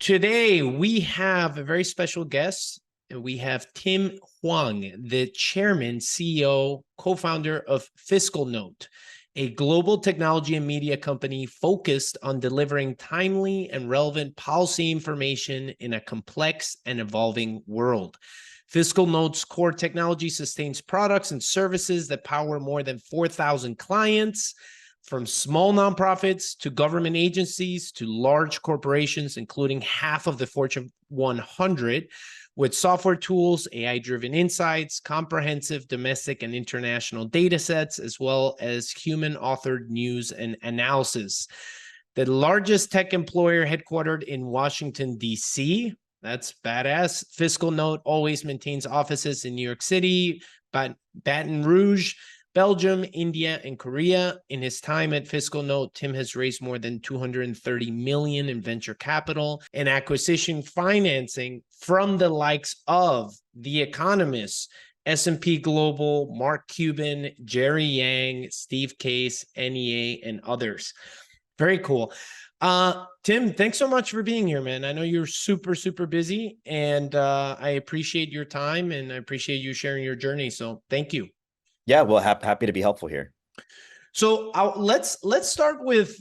Today we have a very special guest. We have Tim Hwang, the chairman, CEO, co-founder of FiscalNote, a global technology and media company focused on delivering timely and relevant policy information in a complex and evolving world. FiscalNote's core technology sustains products and services that power more than 4,000 clients, from small nonprofits to government agencies to large corporations, including half of the Fortune 100, with software tools, AI-driven insights, comprehensive domestic and international data sets, as well as human-authored news and analysis. The largest tech employer headquartered in Washington, D.C., that's badass. FiscalNote always maintains offices in New York City, Baton Rouge, Belgium, India, and Korea. In his time at FiscalNote, Tim has raised more than $230 million in venture capital and acquisition financing from the likes of The Economist, S&P Global, Mark Cuban, Jerry Yang, Steve Case, NEA, and others. Very cool. Tim, thanks so much for being here, man. I know you're super, super busy, and I appreciate your time, and I appreciate you sharing your journey. So thank you. Yeah, well, happy to be helpful here. So let's start with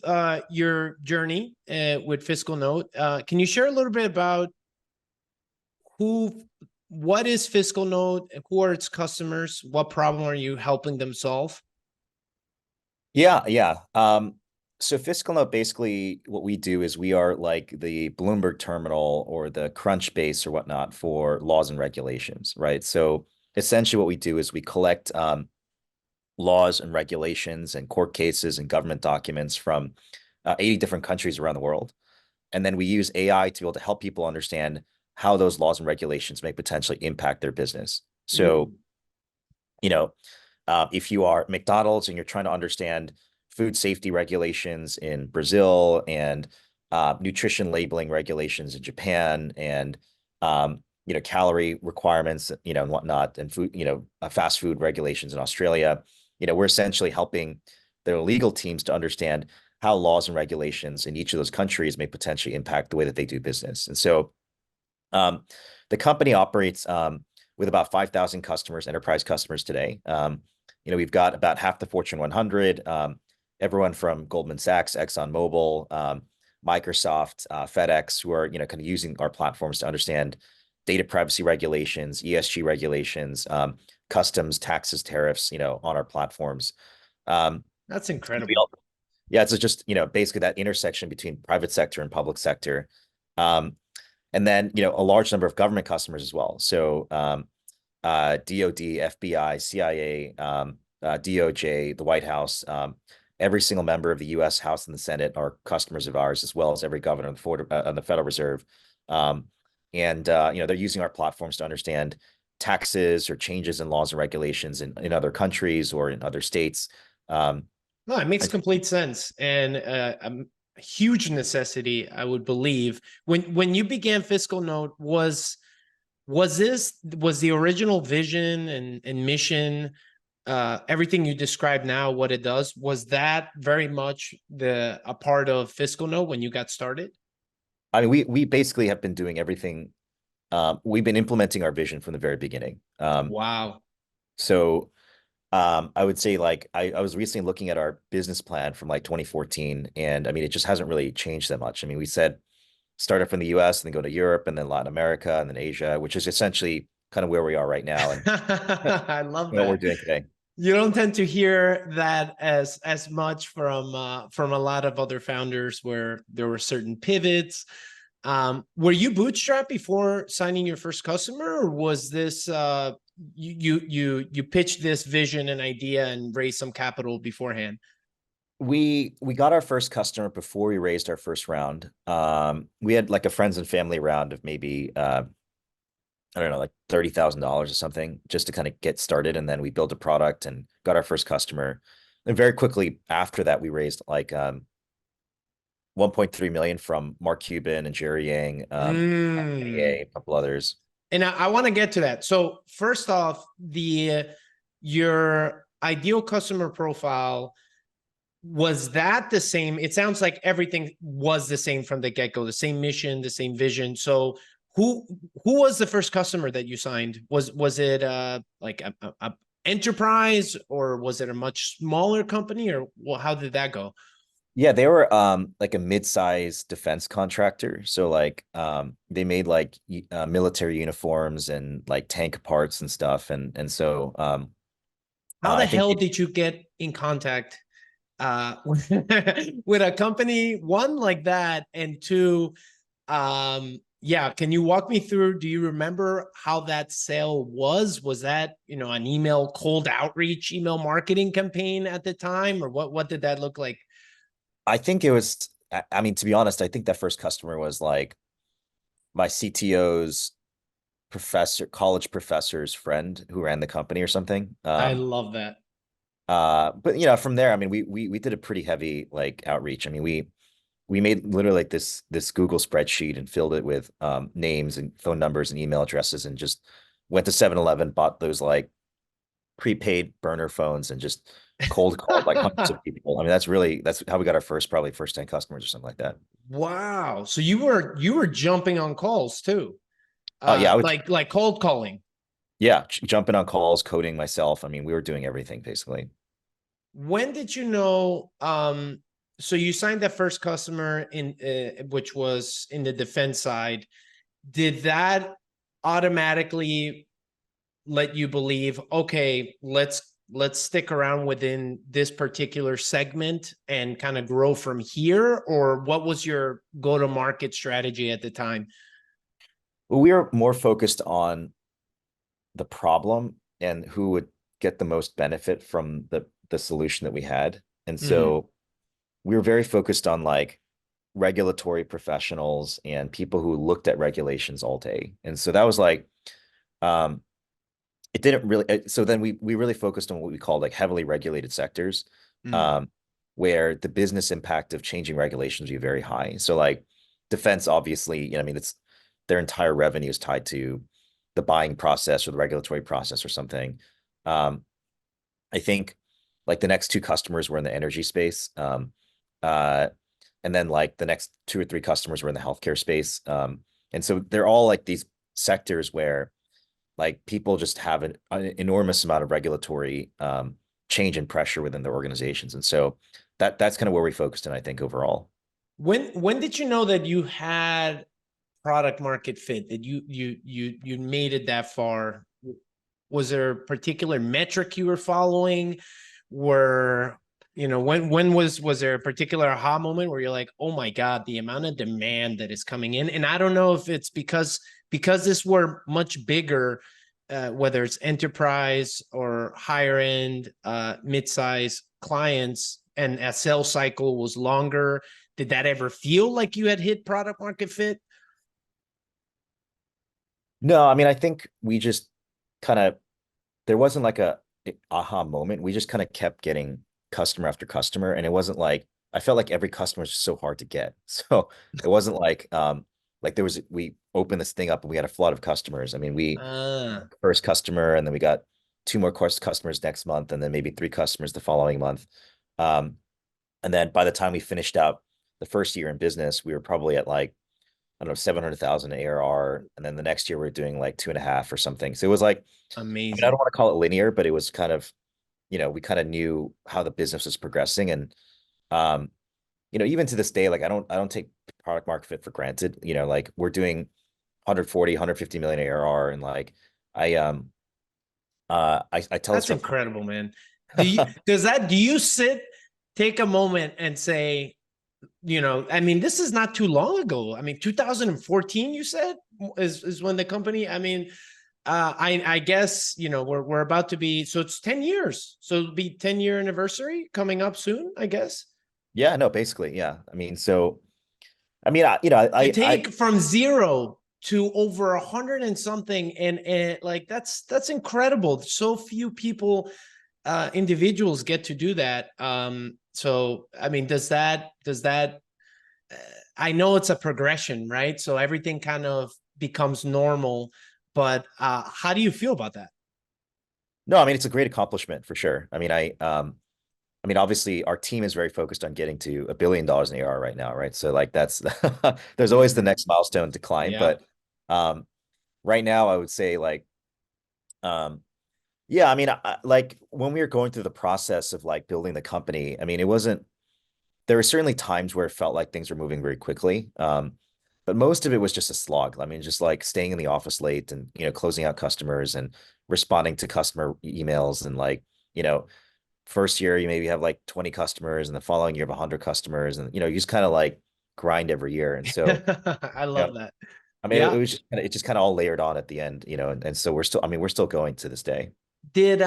your journey with FiscalNote. Can you share a little bit about what is FiscalNote, who are its customers, what problem are you helping them solve? Yeah. So FiscalNote, basically what we do is we are like the Bloomberg terminal or the Crunchbase or whatnot for laws and regulations, right? So essentially what we do is we collect laws and regulations and court cases and government documents from 80 different countries around the world. And then we use AI to be able to help people understand how those laws and regulations may potentially impact their business. So, if you are McDonald's and you're trying to understand food safety regulations in Brazil and nutrition labeling regulations in Japan and calorie requirements, and whatnot, and food, fast food regulations in Australia, we're essentially helping their legal teams to understand how laws and regulations in each of those countries may potentially impact the way that they do business. And so the company operates with about 5,000 customers, enterprise customers today. We've got about half the Fortune 100, everyone from Goldman Sachs, ExxonMobil, Microsoft, FedEx, who are, kind of using our platforms to understand data privacy regulations, ESG regulations, customs, taxes, tariffs, on our platforms. That's incredible. Yeah, it's just, basically that intersection between private sector and public sector. And then, a large number of government customers as well. So DOD, FBI, CIA, DOJ, the White House, every single member of the U.S. House and the Senate are customers of ours, as well as every governor on the Federal Reserve. And they're using our platforms to understand taxes or changes in laws and regulations in other countries or in other states. No, it makes complete sense. And a huge necessity, I would believe. When you began FiscalNote, was the original vision and mission, everything you described now, what it does, was that very much a part of FiscalNote when you got started? I mean, we basically have been doing everything. We've been implementing our vision from the very beginning. Wow. So I would say, like, I was recently looking at our business plan from like 2014, and I mean, it just hasn't really changed that much. I mean, we said started from the US and then go to Europe and then Latin America and then Asia, which is essentially kind of where we are right now. And I love that. What we're doing today. You don't tend to hear that as much from a lot of other founders where there were certain pivots. Were you bootstrapped before signing your first customer, or was this you pitched this vision and idea and raised some capital beforehand? We got our first customer before we raised our first round. We had like a friends and family round of maybe I don't know, like $30,000 or something, just to kind of get started. And then we built a product and got our first customer. And very quickly after that, we raised like 1.3 million from Mark Cuban and Jerry Yang, a couple others. And I want to get to that. So first off, your ideal customer profile, Was that the same? It sounds like everything was the same from the get-go, the same mission, the same vision. So who who was the first customer that you signed? Was it like a enterprise, or was it a much smaller company, or well, how did that go? Yeah, they were like a mid-sized defense contractor. So like they made like military uniforms and like tank parts and stuff. And so How the I think hell did you get in contact with a company, one like that, and two, yeah, can you walk me through, do you remember how that sale was that, an email cold outreach, email marketing campaign at the time, or what did that look like? I think it was, I mean, to be honest, I think that first customer was like my CTO's college professor's friend who ran the company or something. I love that. But from there, I mean, we did a pretty heavy like outreach. I mean, we made literally like this Google spreadsheet and filled it with names and phone numbers and email addresses and just went to 7-Eleven, bought those like prepaid burner phones and just cold called like hundreds of people. I mean, that's how we got our probably first 10 customers or something like that. Wow, so you were jumping on calls too, Oh yeah, I would, like cold calling. yeah, jumping on calls, coding myself. I mean, we were doing everything basically. When did you know? So you signed that first customer in, which was in the defense side. Did that automatically let you believe, okay, let's stick around within this particular segment and kind of grow from here? Or what was your go-to-market strategy at the time? We were more focused on the problem and who would get the most benefit from the solution that we had. And Mhm. so we were very focused on like regulatory professionals and people who looked at regulations all day. And so that was like um it didn't really so then we really focused on what we called like heavily regulated sectors Mm. um where the business impact of changing regulations would be very high. So like defense, obviously, I mean, it's their entire revenue is tied to the buying process or the regulatory process or something. Um, I think like the next two customers were in the energy space. Uh, and then like the next two or three customers were in the healthcare space. And so they're all like these sectors where like people just have an enormous amount of regulatory change and pressure within their organizations. And so that's kind of where we focused in, I think, overall. When did you know that you had product market fit, that you made it that far? Was there a particular metric you were following? Were when was there a particular aha moment where you're like, oh my god, the amount of demand that is coming in? And I don't know if it's because this were much bigger, whether it's enterprise or higher end, mid-size clients, and a sales cycle was longer. Did that ever feel like you had hit product market fit? No, I mean, I think we just kind of there wasn't like a aha moment. We just kind of kept getting customer after customer, and it wasn't like I felt like every customer was so hard to get. So it wasn't like there was we opened this thing up and we had a flood of customers. I mean, we Ah, first customer, and then we got two more customers next month, and then maybe three customers the following month. Um, and then by the time we finished out the first year in business, we were probably at like, I don't know, 700,000 ARR. And then the next year we are doing like 2.5 or something. So it was like, I mean, I don't amazing. want to call it linear, but it was kind of, we kind of knew how the business was progressing. And, um, even to this day, like I don't take product market fit for granted. Like we're doing 140, 150 million ARR. And like, I tell this That's to our friends. incredible, man. Do you take a moment and say, I mean, this is not too long ago. I mean, 2014, you said, is when the company, I mean, I guess, we're about to be, so it's 10 years. So it'll be 10-year anniversary coming up soon, I guess. Yeah, no, basically. Yeah. I mean, so, I mean, To take from zero to over 100 and something, and like that's incredible. So few people, individuals, get to do that. So I mean, does that I know it's a progression, right? So everything kind of becomes normal, but how do you feel about that? no, I mean, it's a great accomplishment for sure. I mean, I mean, obviously our team is very focused on getting to $1 billion in ARR right now, right? So like that's there's always the Mhm. next milestone to climb, Yeah. but right now I would say like yeah, I mean, like when we were going through the process of like building the company, I mean, it wasn't, there were certainly times where it felt like things were moving very quickly. But most of it was just a slog. I mean, just like staying in the office late and, closing out customers and responding to customer emails. And like, you know, first year you maybe have like 20 customers and the following year have 100 customers. And, you just kind of like grind every year. And so, I you know, love that. I mean, it Yeah. was just kind of, it just kind of all layered on at the end, and so we're still, I mean, we're still going to this day. Did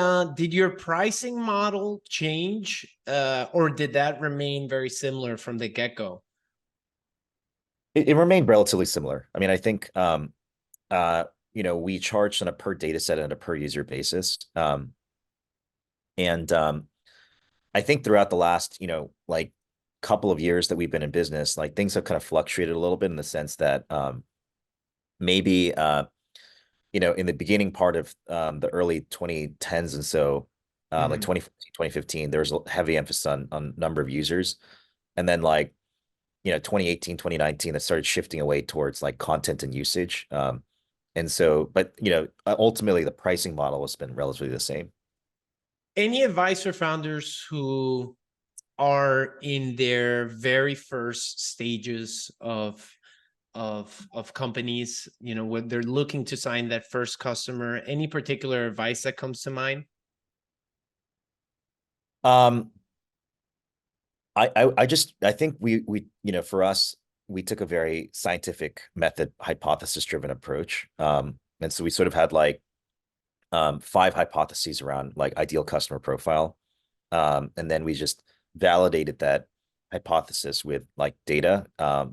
your pricing model change, or did that remain very similar from the get-go? It remained relatively similar. I mean, I think, uh, we charged on a per data set and a per user basis. And I think throughout the last, like couple of years that we've been in business, like things have kind of fluctuated a little bit in the sense that maybe in the beginning part of the early 2010s and so like Mhm. 2014, 2015, there was a heavy emphasis on number of users. And then like, 2018, 2019, that started shifting away towards like content and usage. And so, but ultimately the pricing model has been relatively the same. Any advice for founders who are in their very first stages of companies, when they're looking to sign that first customer? Any particular advice that comes to mind? Um, I think we for us we took a very scientific method hypothesis driven approach. And so we sort of had like five hypotheses around like ideal customer profile. And then we just validated that hypothesis with like data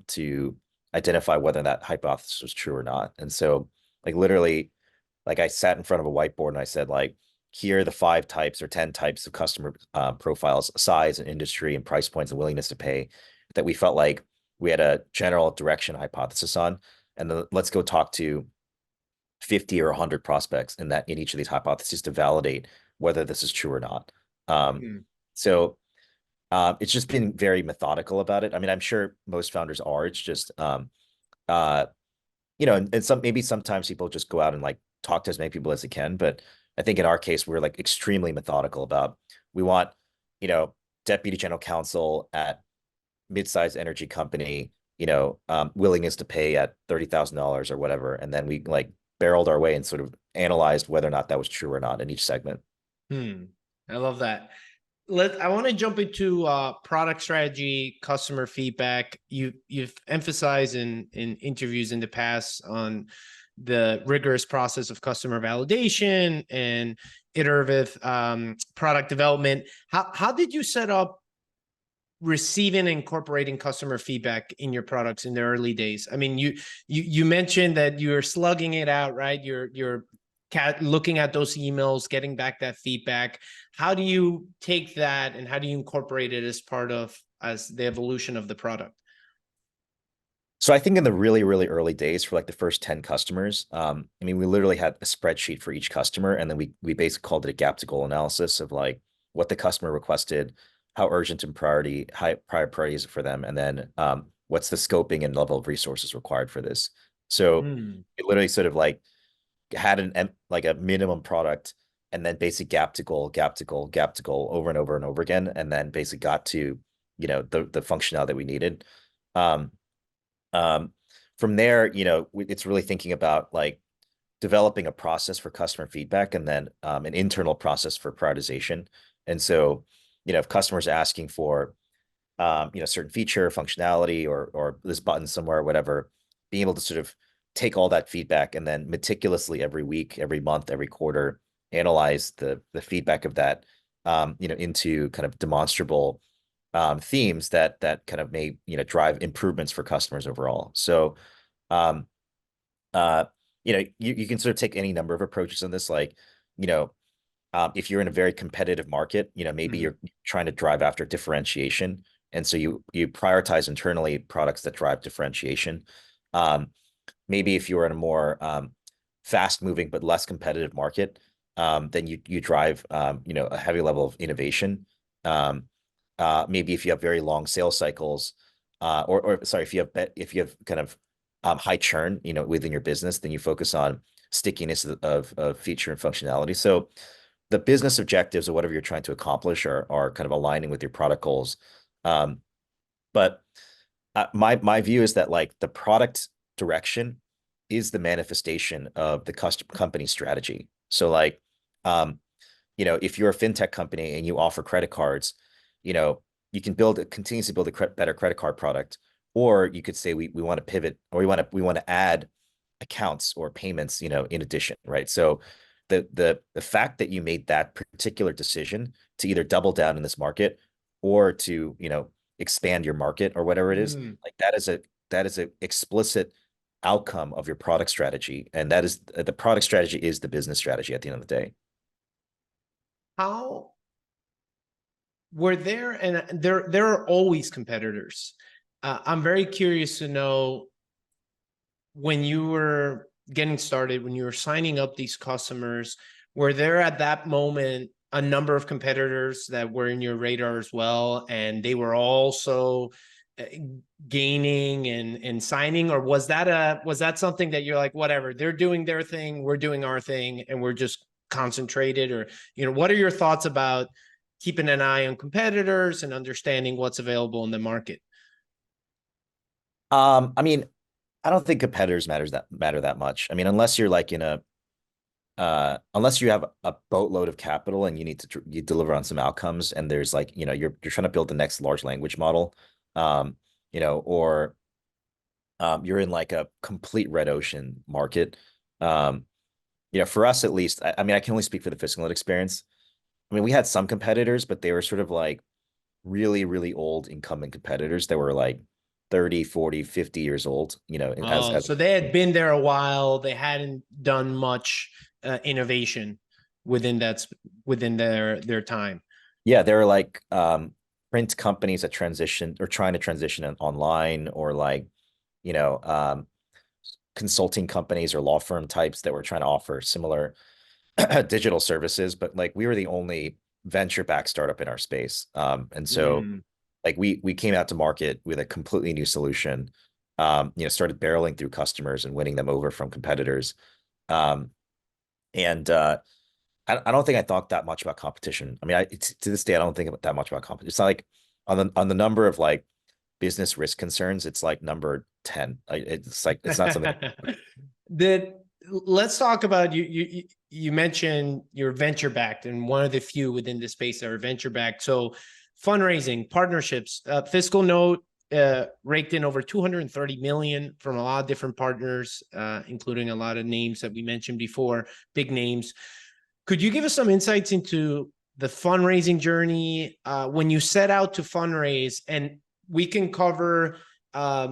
to identify whether that hypothesis was true or not. And so like literally like I sat in front of a whiteboard and I said like, here are the 5 types or 10 types of customer profiles, size and industry and price points and willingness to pay that we felt like we had a general direction hypothesis on. And then let's go talk to 50 or 100 prospects in each of these hypotheses to validate whether this is true or not. Um, Mm. so it's just been very methodical about it. I mean, I'm sure most founders are. It's just uh, and some maybe sometimes people just go out and like talk to as many people as they can. But I think in our case, we're like extremely methodical about we want, you know, deputy general counsel at mid-sized energy company, willingness to pay at $30,000 or whatever. And then we like barreled our way and sort of analyzed whether or not that was true or not in each segment. I love that. I want to jump into product strategy, customer feedback. You've emphasized in interviews in the past on the rigorous process of customer validation and iterative product development. How did you set up receiving and incorporating customer feedback in your products in the early days? I mean, you mentioned that you're slugging it out, right? You're looking at those emails, getting back that feedback. How do you take that and how do you incorporate it as the evolution of the product? So I think in the really, really early days for like the first 10 customers, I mean, we literally had a spreadsheet for each customer, and then we basically called it a gap to goal analysis of like what the customer requested, how urgent and high priority is it for them, and then what's the scoping and level of resources required for this. So Hmm. it literally sort of like had like a minimum product and then basic gap to goal, gap to goal, gap to goal over and over and over again, and then basically got to the functionality that we needed. Um, um, from there, it's really thinking about like developing a process for customer feedback and then an internal process for prioritization. And so, if customers are asking for, certain feature, functionality, or this button somewhere, or whatever, being able to sort of take all that feedback and then meticulously every week, every month, every quarter, analyze the feedback of that, into kind of demonstrable themes that kind of may drive improvements for customers overall. So um, you can sort of take any number of approaches on this, like you know if you're in a very competitive market, maybe Mhm. you're trying to drive after differentiation, and so you prioritize internally products that drive differentiation. Um, Maybe if you're in a more fast moving but less competitive market, then you drive a heavy level of innovation. maybe if you have very long sales cycles, or sorry, if you have kind of high churn, within your business, then you focus on stickiness of feature and functionality. So the business objectives or whatever you're trying to accomplish are kind of aligning with your product goals. But my view is that like the product direction is the manifestation of the company strategy. So like, if you're a fintech company and you offer credit cards, you can continuously build a better credit card product, or you could say we want to pivot, or we want to add accounts or payments, in addition, right? So the fact that you made that particular decision to either double down in this market or to, expand your market or whatever it is, Mm. like that is a explicit outcome of your product strategy. And that is the product strategy is the business strategy at the end of the day. How were there, and there are always competitors. I'm very curious to know, when you were getting started, when you were signing up these customers, were there at that moment a number of competitors that were in your radar as well, and they were also uh, gaining and signing, or was that something that you're like, whatever, they're doing their thing, we're doing our thing, and we're just concentrated? Or, what are your thoughts about keeping an eye on competitors and understanding what's available in the market? I mean, I don't think competitors matter that much. I mean, unless you're like unless you have a boatload of capital and you need to you deliver on some outcomes, and there's like, you're trying to build the next large language model, or you're in like a complete red ocean market. Um, for us at least, I mean, I can only speak for the FiscalNote experience. I mean, we had some competitors, but they were sort of like really, really old incumbent competitors that were like 30, 40, 50 years old, Oh, so they had been there a while. They hadn't done much innovation within their time. yeah, there are like print companies that transition or trying to transition online, or like, you know, um, consulting companies or law firm types that were trying to offer similar digital services, but like we were the only venture-backed startup in our space. And so Mm. like we came out to market with a completely new solution, started barreling through customers and winning them over from competitors. Um, and I don't think I thought that much about competition. I mean, to this day, I don't think that much about competition. It's not like on the number of like business risk concerns, it's like number 10. It's like it's not something. That Let's talk about you mentioned you're venture backed, and one of the few within the space that are venture backed. So fundraising, partnerships, FiscalNote raked in over 230 million from a lot of different partners, including a lot of names that we mentioned before, big names. Could you give us some insights into the fundraising journey when you set out to fundraise? And we can cover, I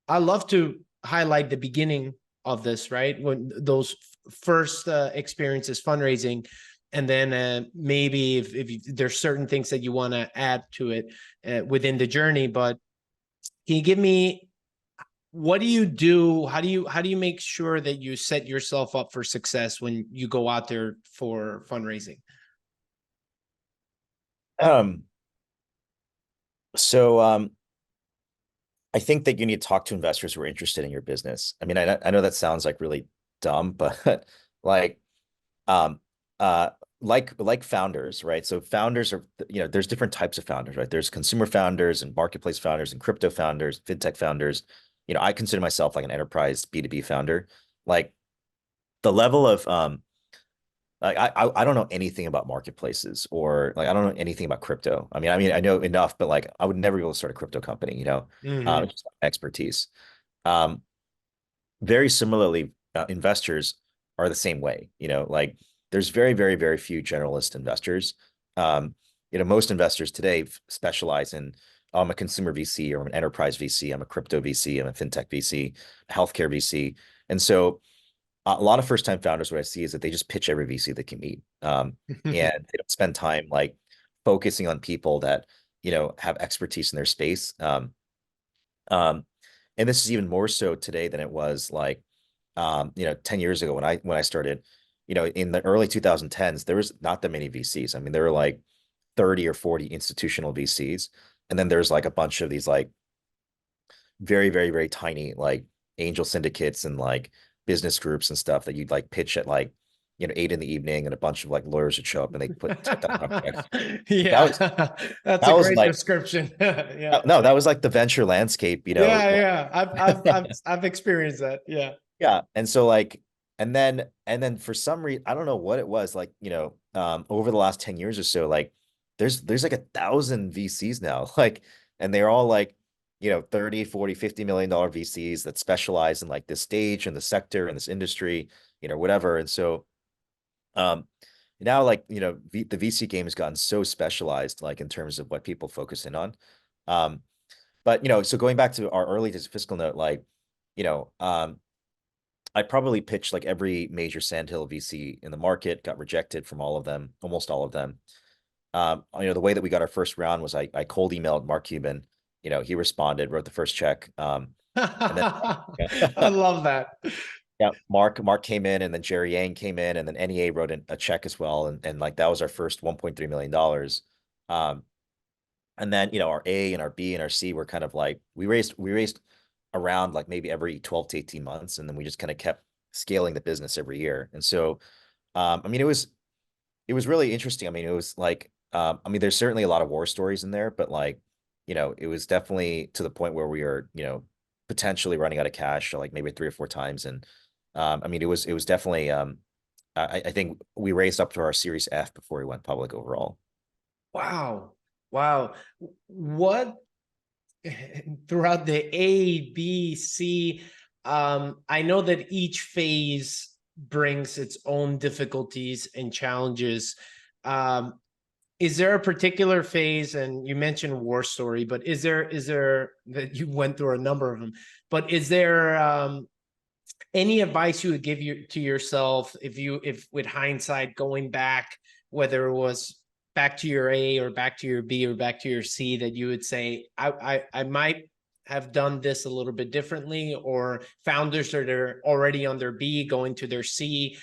love to highlight the beginning of this, right? When those first experiences fundraising, and then maybe if there's certain things that you want to add to it within the journey. But can you give me, what do you do? How do you make sure that you set yourself up for success when you go out there for fundraising? Um, so I think that you need to talk to investors who are interested in your business. I mean, I know that sounds like really dumb, but like um uh like founders, right? So founders are, there's different types of founders, right? There's consumer founders and marketplace founders and crypto founders, fintech founders. I consider myself like an enterprise B2B founder. Like the level of like I don't know anything about marketplaces, or like I don't know anything about crypto. I mean I know enough, but like I would never be able to start a crypto company, Mm-hmm. it's just expertise. Um, Very similarly, investors are the same way. Like there's very, very, very few generalist investors. Most investors today specialize in, oh, I'm a consumer VC, or I'm an enterprise VC, I'm a crypto VC, I'm a fintech VC, healthcare VC. And so a lot of first-time founders, what I see is that they just pitch every VC they can meet. And they don't spend time like focusing on people that, have expertise in their space. Um, and this is even more so today than it was like 10 years ago when I started. In the early 2010s, there was not that many VCs. I mean, there were like 30 or 40 institutional VCs. And then there's like a bunch of these like very, very, very tiny like angel syndicates and like business groups and stuff that you'd like pitch at like, 8 in the evening, and a bunch of like lawyers would show up and they put $10,000 checks. That was Yeah, that's that a was great like description. Yeah. no, that was like the venture landscape, Yeah, like, yeah. I've experienced that. Yeah. yeah. And so like, and then for some reason, I don't know what it was, like, over the last 10 years or so, like there's like 1,000 VCs now, like, and they're all like, 30, 40, $50 million VCs that specialize in like this stage and the sector and this industry, whatever. And so, um, now like, the VC game has gotten so specialized, like in terms of what people focus in on. Um, but, so going back to our early days of FiscalNote, like, you know, um, I probably pitched like every major sandhill VC in the market, got rejected from all of them, almost all of them. The way that we got our first round was I cold emailed Mark Cuban. He responded, wrote the first check. And then I love that. yeah, Mark came in, and then Jerry Yang came in, and then NEA wrote a check as well. And like that was our first $1.3 million. Um, and then, our A and our B and our C were kind of like, we raised around like maybe every 12 to 18 months. And then we just kind of kept scaling the business every year. And so, I mean, it was really interesting. I mean, it was like, there's certainly a lot of war stories in there, but like, it was definitely to the point where we are, potentially running out of cash, like maybe 3 or 4 times. And, it was definitely, I think we raised up to our Series F before we went public overall. Wow. Wow. What throughout the A, B, C, I know that each phase brings its own difficulties and challenges. Is there a particular phase, and you mentioned war story, but is there that you went through a number of them, but is there any advice you would give to yourself if with hindsight going back, whether it was back to your A or back to your B or back to your C, that you would say, I might have done this a little bit differently, or founders that are already on their B going to their C,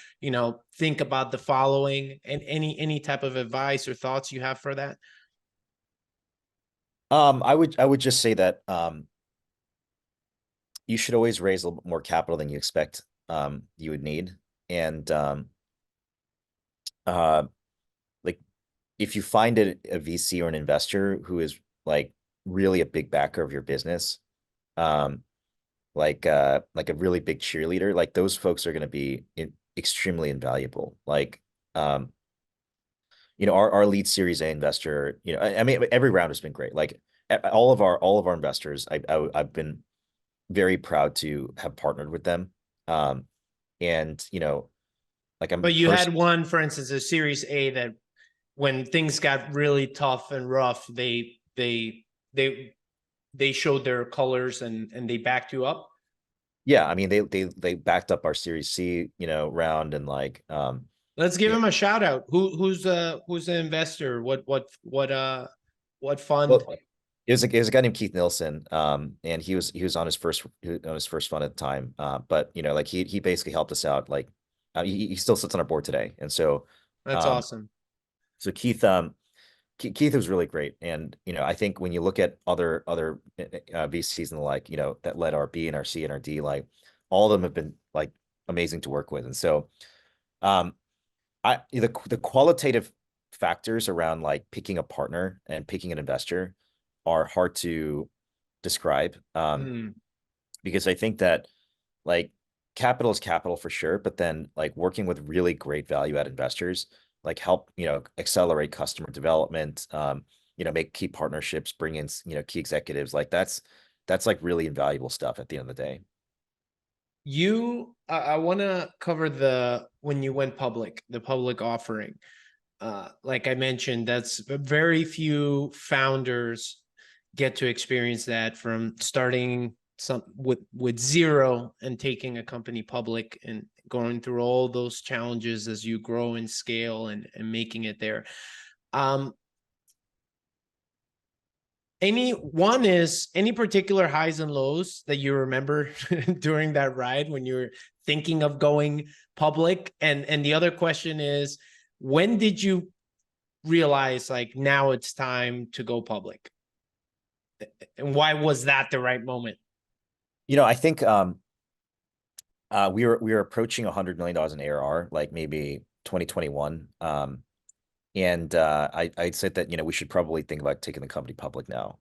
think about the following, and any type of advice or thoughts you have for that? I would just say that, you should always raise a little bit more capital than you expect, you would need. And, like if you find a VC or an investor who is like really a big backer of your business, like a really big cheerleader, like those folks are going to be extremely invaluable. Like, our lead Series A investor, I mean, every round has been great. Like all of our investors, I've been very proud to have partnered with them. And, like But you had one, for instance, a Series A that when things got really tough and rough, they showed their colors and they backed you up. Yeah, I mean, they backed up our Series C, round, and like, Let's give him a shout out. Who's the investor? What fund? well, it was a guy named Keith Nilsson, and he was on his first fund at the time, but like he basically helped us out. Like, he still sits on our board today, and so, That's um, awesome. so Keith was really great. And, I think when you look at other VCs and the like, that led our B and our C and our D, like all of them have been like amazing to work with. And so, um, the qualitative factors around like picking a partner and picking an investor are hard to describe, Mm. because I think that like capital is capital for sure, but then like working with really great value add investors, like help, accelerate customer development, make key partnerships, bring in, key executives. Like that's like really invaluable stuff at the end of the day. I want to cover when you went public, the public offering. Like I mentioned, that's very few founders get to experience that, from starting with zero and taking a company public and going through all those challenges as you grow and scale and making it there. Any particular highs and lows that you remember during that ride when you were thinking of going public? And the other question is, when did you realize like now it's time to go public? And why was that the right moment? I think we were approaching $100 million in ARR, like maybe 2021. And I'd said that, we should probably think about taking the company public now.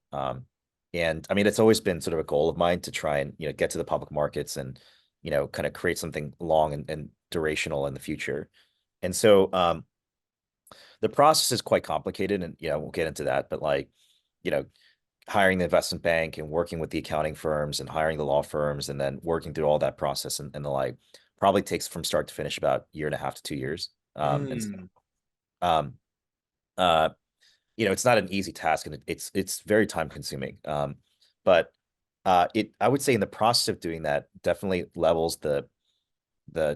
And I mean, it's always been sort of a goal of mine to try and, get to the public markets and, kind of create something long and durational in the future. And so the process is quite complicated, and, we'll get into that, but like, you know, hiring the investment bank and working with the accounting firms and hiring the law firms and then working through all that process and the like probably takes from start to finish about a year and a half to 2 years. And so, um, uh, it's not an easy task, and it's very time consuming. But I would say in the process of doing that definitely levels the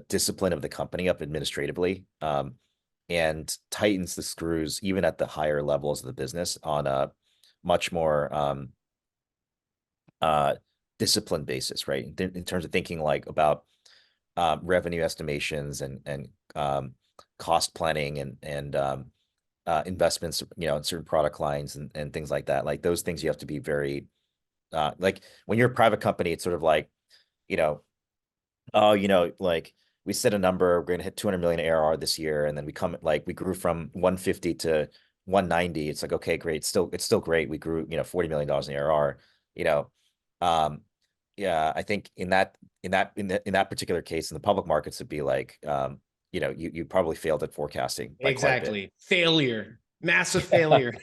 discipline of the company up administratively, and tightens the screws even at the higher levels of the business on a much more disciplined basis, right? In terms of thinking like about revenue estimations and cost planning and investments, in certain product lines and things like that. Like those things you have to be very like when you're a private company, it's sort of like, oh, like we set a number, we're going to hit 200 million ARR this year. And then we grew from 150 to 190. It's like, okay, great. It's still great. We grew, $40 million in ARR, yeah, I think in that particular case in the public markets, it'd be like, you probably failed at forecasting by quite a bit. Exactly. Failure, massive failure.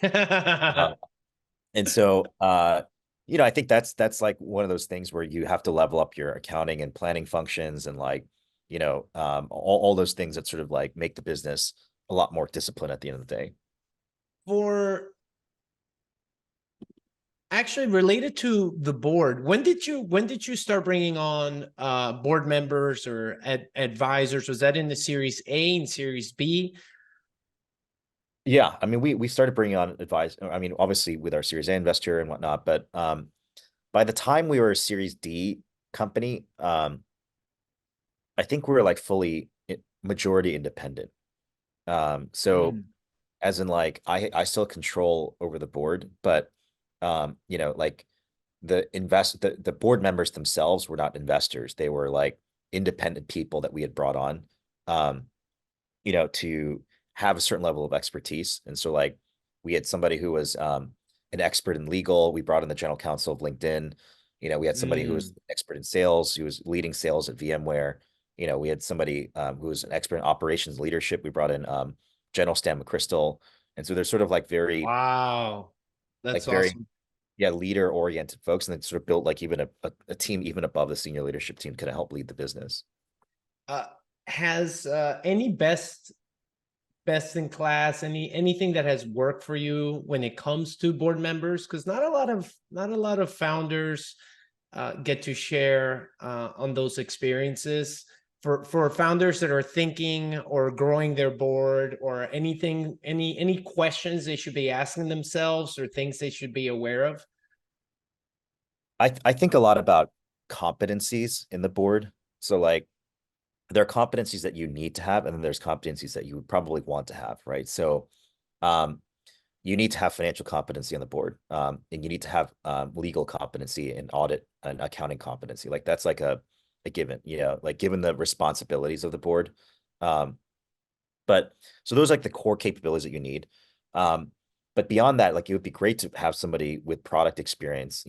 And so, I think that's like one of those things where you have to level up your accounting and planning functions and like, all those things that sort of like make the business a lot more disciplined at the end of the day. For actually related to the board, when did you start bringing on board members or advisors? Was that in the Series A and Series B? Yeah, I mean, we started bringing on advice. I mean, obviously with our Series A investor and whatnot, but by the time we were a Series D company, I think we were like fully majority independent. So as in like I still control over the board, but like the board members themselves were not investors. They were like independent people that we had brought on, to have a certain level of expertise. And so like we had somebody who was an expert in legal. We brought in the general counsel of LinkedIn. We had somebody who was an expert in sales, who was leading sales at VMware. We had somebody who was an expert in operations leadership. We brought in General Stan McChrystal. And so they're sort of like very, Wow, like that's very, awesome. yeah, leader oriented folks. And then sort of built like even a team, even above the senior leadership team, could help lead the business. Has any best in class, anything that has worked for you when it comes to board members? Because not a lot of founders get to share on those experiences. For founders that are thinking or growing their board or anything, any questions they should be asking themselves or things they should be aware of? I think a lot about competencies in the board. So like there are competencies that you need to have, and then there's competencies that you would probably want to have, right? So you need to have financial competency on the board, and you need to have legal competency and audit and accounting competency. Like that's like a given, like given the responsibilities of the board. But so those are like the core capabilities that you need. But beyond that, like it would be great to have somebody with product experience,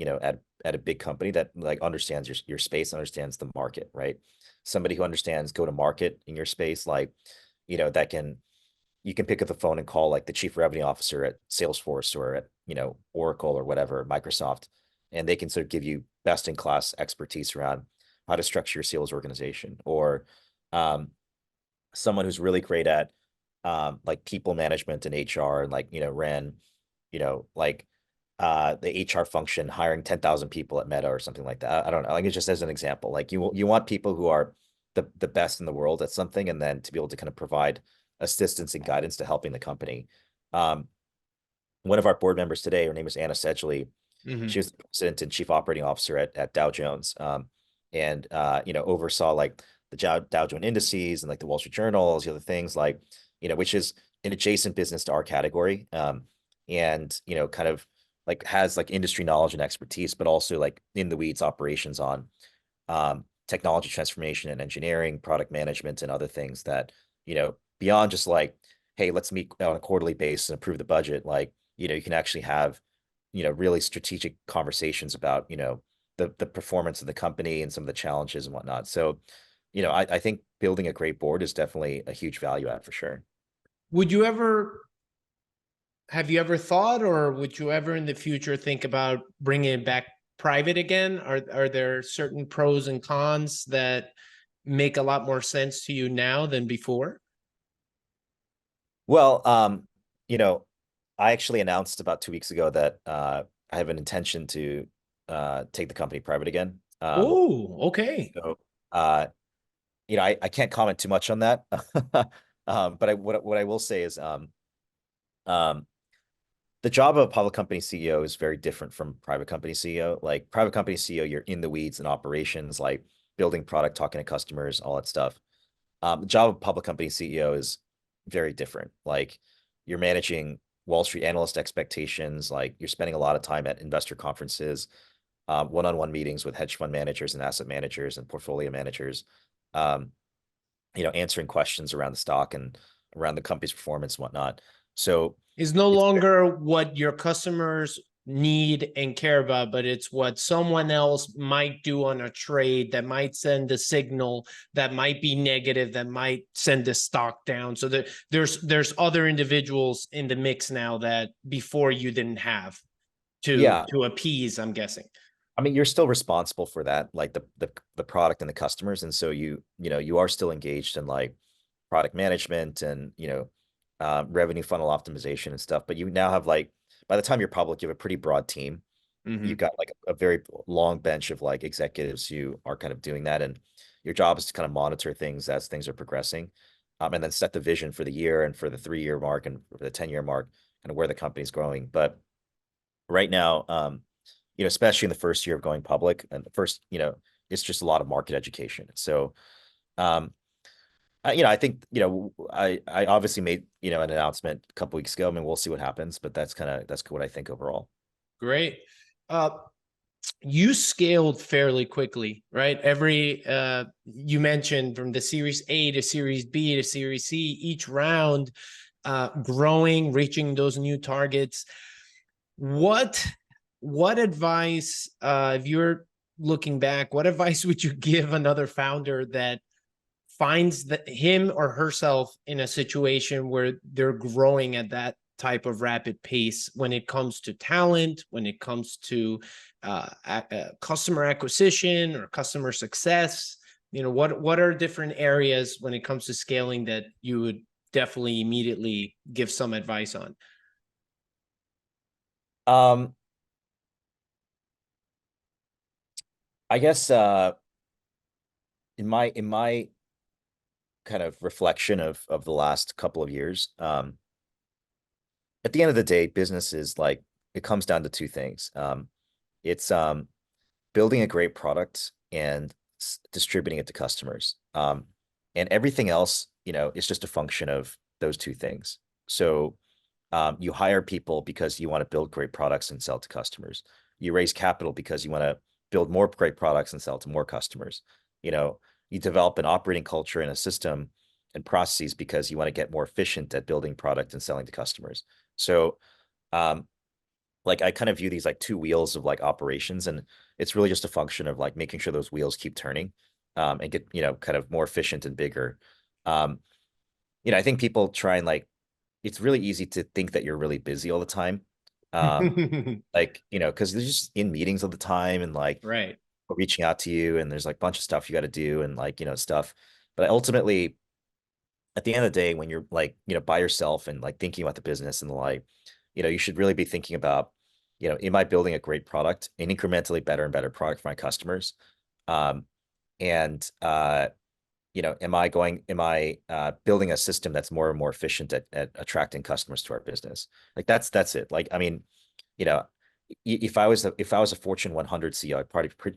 at a big company that like understands your space, understands the market, right? Somebody who understands go to market in your space, like, that you can pick up the phone and call like the chief revenue officer at Salesforce or at, Oracle or whatever, Microsoft, and they can sort of give you best in class expertise around how to structure your sales organization, or someone who's really great at like people management and HR and like, ran, like the HR function, hiring 10,000 people at Meta or something like that. I don't know. Like it's just as an example, like you want people who are the best in the world at something, and then to be able to kind of provide assistance and guidance to helping the company. One of our board members today, her name is Anna Sedgley. She was the president and chief operating officer at Dow Jones. And oversaw like the Dow Jones indices and like the Wall Street Journal, the other things like, which is an adjacent business to our category, and kind of like has like industry knowledge and expertise, but also like in the weeds operations on technology transformation and engineering, product management, and other things that, beyond just like, hey, let's meet on a quarterly basis and approve the budget. Like, you can actually have, really strategic conversations about, the performance of the company and some of the challenges and whatnot. So, I think building a great board is definitely a huge value add for sure. Would you ever Have you ever thought, or would you ever in the future think about bringing it back private again? Are there certain pros and cons that make a lot more sense to you now than before? Well, I actually announced about 2 weeks ago that I have an intention to take the company private again. Oh, okay. So, uh, I can't comment too much on that. But what I will say is, um, the job of a public company CEO is very different from private company CEO. Like private company CEO, you're in the weeds and operations, like building product, talking to customers, all that stuff. The job of public company CEO is very different. Like you're managing Wall Street analyst expectations. Like you're spending a lot of time at investor conferences, one-on-one meetings with hedge fund managers and asset managers and portfolio managers, um, answering questions around the stock and around the company's performance and whatnot. So Is no it's longer what your customers need and care about, but it's what someone else might do on a trade that might send a signal that might be negative, that might send the stock down. So that there's other individuals in the mix now that before you didn't have yeah. to appease, I'm guessing. I mean, you're still responsible for that, like the product and the customers, and so you are still engaged in like product management and revenue funnel optimization and stuff. But you now have like, by the time you're public, you have a pretty broad team. You've Mm-hmm. got like a very long bench of like executives who are kind of doing that, and your job is to kind of monitor things as things are progressing, and then set the vision for the year and for the 3 year mark and for the 10 year mark, kind of where the company's growing. But right now, especially in the first year of going public, and the first, it's just a lot of market education. So, um, I think, I obviously made, an announcement a couple weeks ago. I mean, we'll see what happens, but that's what I think overall. Great. Uh, you scaled fairly quickly, right? You mentioned from the Series A to Series B to Series C, each round, growing, reaching those new targets. What advice, if you're looking back, what advice would you give another founder that finds him or herself in a situation where they're growing at that type of rapid pace when it comes to talent, when it comes to customer acquisition or customer success? What are different areas when it comes to scaling that you would definitely immediately give some advice on? Um, I guess in my kind of reflection of the last couple of years, at the end of the day, business is like, it comes down to two things. It's building a great product and distributing it to customers. And everything else, is just a function of those two things. So you hire people because you want to build great products and sell to customers. You raise capital because you want to build more great products and sell to more customers. You know, you develop an operating culture and a system and processes because you want to get more efficient at building product and selling to customers. So, um, like I kind of view these like two wheels of like operations, and it's really just a function of like making sure those wheels keep turning, and get, kind of more efficient and bigger. Um, I think people try and like, it's really easy to think that you're really busy all the time. Um, like, because they're just in meetings all the time and like Right. reaching out to you, and there's like a bunch of stuff you got to do and like, stuff. But ultimately, at the end of the day, when you're like, by yourself and like thinking about the business and the like, you should really be thinking about, am I building a great product, an incrementally better and better product for my customers? Um, and am I building a system that's more and more efficient at attracting customers to our business? Like that's it. Like, I mean, you know, if I was a Fortune 100 CEO,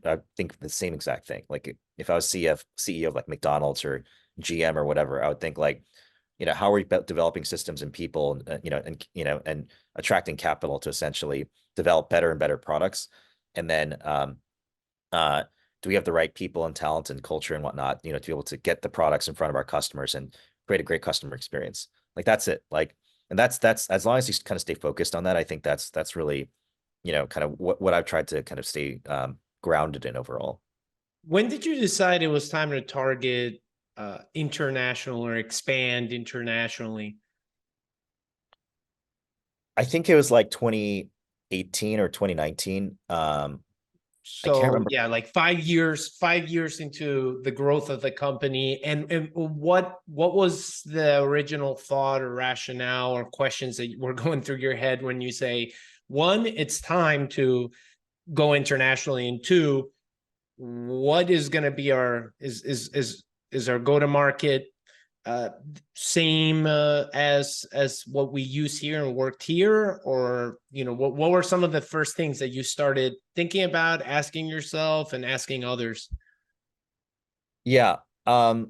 I'd think the same exact thing. Like if I was CEO of like McDonald's or GM or whatever, I would think like, how are we developing systems and people, and attracting capital to essentially develop better and better products. And then, do we have the right people and talent and culture and whatnot, to be able to get the products in front of our customers and create a great customer experience. Like that's it. Like, and that's as long as you kind of stay focused on that, I think that's really, kind of what I've tried to kind of stay grounded in overall. When did you decide it was time to target international or expand internationally? I think it was like 2018 or 2019. I can't So remember. yeah, like 5 years into the growth of the company. And what was the original thought or rationale or questions that were going through your head when you say, one, it's time to go internationally, and two, what is going to be our is our go to market uh same as what we use here and worked here, or what were some of the first things that you started thinking about, asking yourself and asking others? Yeah. I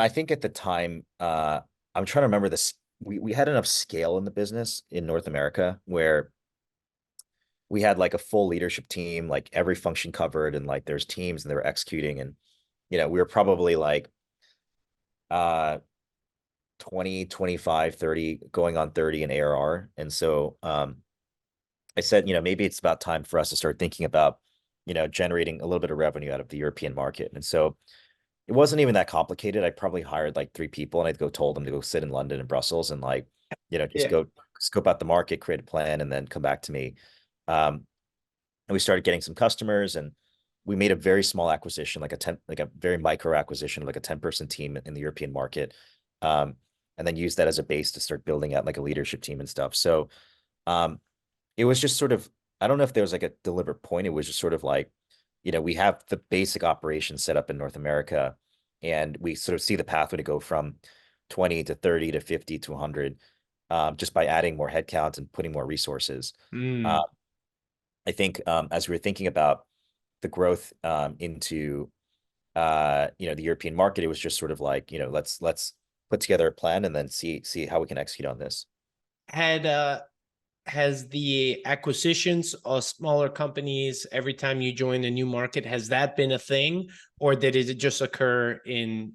think at the time, I'm trying to remember this. We had enough scale in the business in North America where we had like a full leadership team, like every function covered, and like there's teams and they were executing. And, we were probably like uh 20, 25, 30, going on 30 in ARR. And so I said, maybe it's about time for us to start thinking about, generating a little bit of revenue out of the European market. And so it wasn't even that complicated. I probably hired like 3 people and I'd go told them to go sit in London and Brussels and like, just Yeah. go scope out the market, create a plan, and then come back to me. And we started getting some customers, and we made a very small acquisition, like a very micro acquisition, like a 10-person team in the European market. And then used that as a base to start building out like a leadership team and stuff. So um, it was just sort of, I don't know if there was like a deliberate point. It was just sort of like, we have the basic operations set up in North America, and we sort of see the pathway to go from 20 to 30 to 50 to 100, just by adding more headcount and putting more resources. Uh, Mm. I think as we were thinking about the growth into the European market, it was just sort of like, let's put together a plan and then see how we can execute on this. Had has the acquisitions of smaller companies every time you join a new market, has that been a thing, or did it just occur in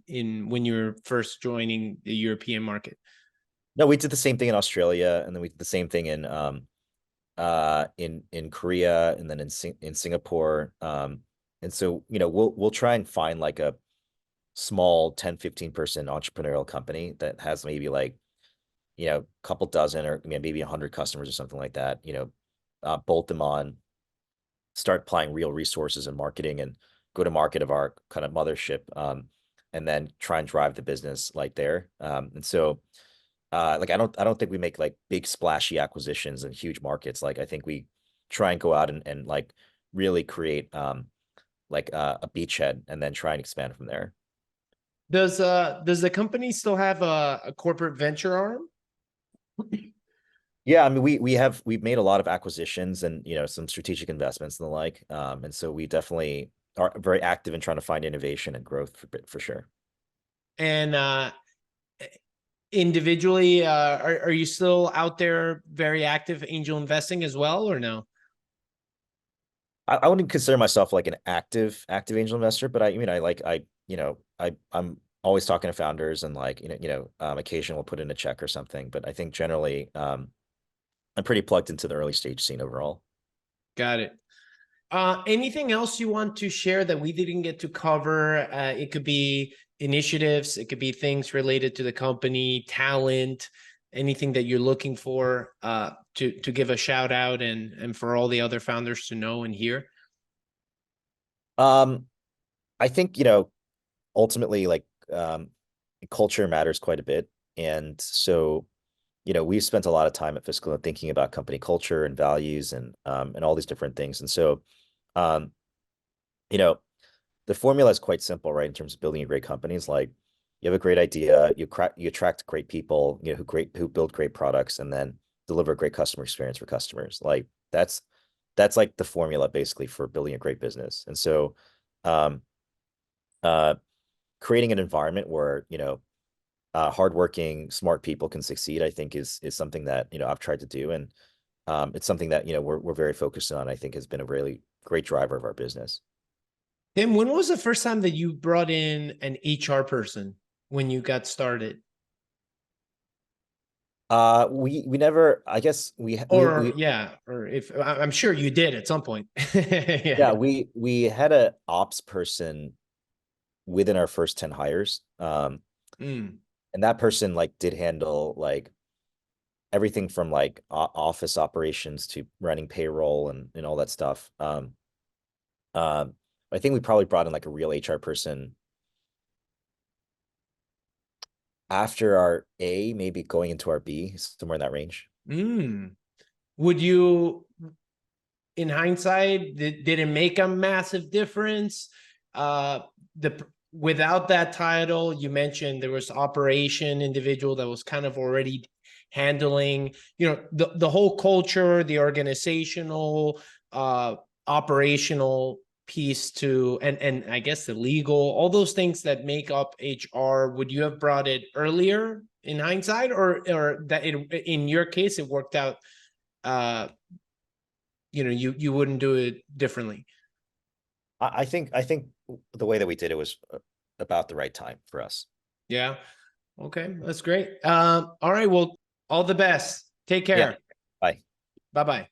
when you were first joining the European market? No, we did the same thing in Australia, and then we did the same thing in Korea, and then in Singapore. And so, we'll try and find like a small 10-15 person entrepreneurial company that has maybe like, a couple dozen or maybe 100 customers or something like that, bolt them on, start applying real resources and marketing and go to market of our kind of mothership, and then try and drive the business like there. And so like I don't think we make like big splashy acquisitions in huge markets. Like I think we try and go out and like really create like a beachhead and then try and expand from there. Does the company still have a corporate venture arm? Yeah, I mean we've made a lot of acquisitions and some strategic investments and the like. And so we definitely are very active in trying to find innovation and growth for sure. And individually, are you still out there very active angel investing as well, or no? I wouldn't consider myself like an active angel investor, but I'm always talking to founders and like occasionally we'll put in a check or something. But I think generally I'm pretty plugged into the early stage scene overall. Got it. Anything else you want to share that we didn't get to cover? It could be initiatives, it could be things related to the company, talent, anything that you're looking for to give a shout out and for all the other founders to know and hear. Um, I think ultimately like culture matters quite a bit, and so we've spent a lot of time at FiscalNote thinking about company culture and values and all these different things, and so um, you know the formula is quite simple, right? In terms of building a great company, is like you have a great idea, you attract great people, who build great products, and then deliver a great customer experience for customers. Like that's like the formula basically for building a great business. And so, um, uh, creating an environment where, hardworking, smart people can succeed, I think is something that, I've tried to do. And it's something that, we're very focused on, I think has been a really great driver of our business. Tim, when was the first time that you brought in an HR person when you got started? We never, I guess Or yeah, or if I'm sure you did at some point. yeah, Yeah. we had a ops person within our first 10 hires. Mm. And that person like did handle like everything from like office operations to running payroll and all that stuff. Um, I think we probably brought in like a real HR person after our A, maybe going into our B, somewhere in that range. Mm. Would you, in hindsight, did it make a massive difference? The without that title, you mentioned there was operation individual that was kind of already handling, the whole culture, the organizational, operational piece to, and I guess the legal, all those things that make up HR. Would you have brought it earlier in hindsight, or that in your case it worked out? You wouldn't do it differently. I think the way that we did it was about the right time for us. Yeah. Okay, that's great. All right. Well, all the best. Take Yeah. care. Bye. Bye bye.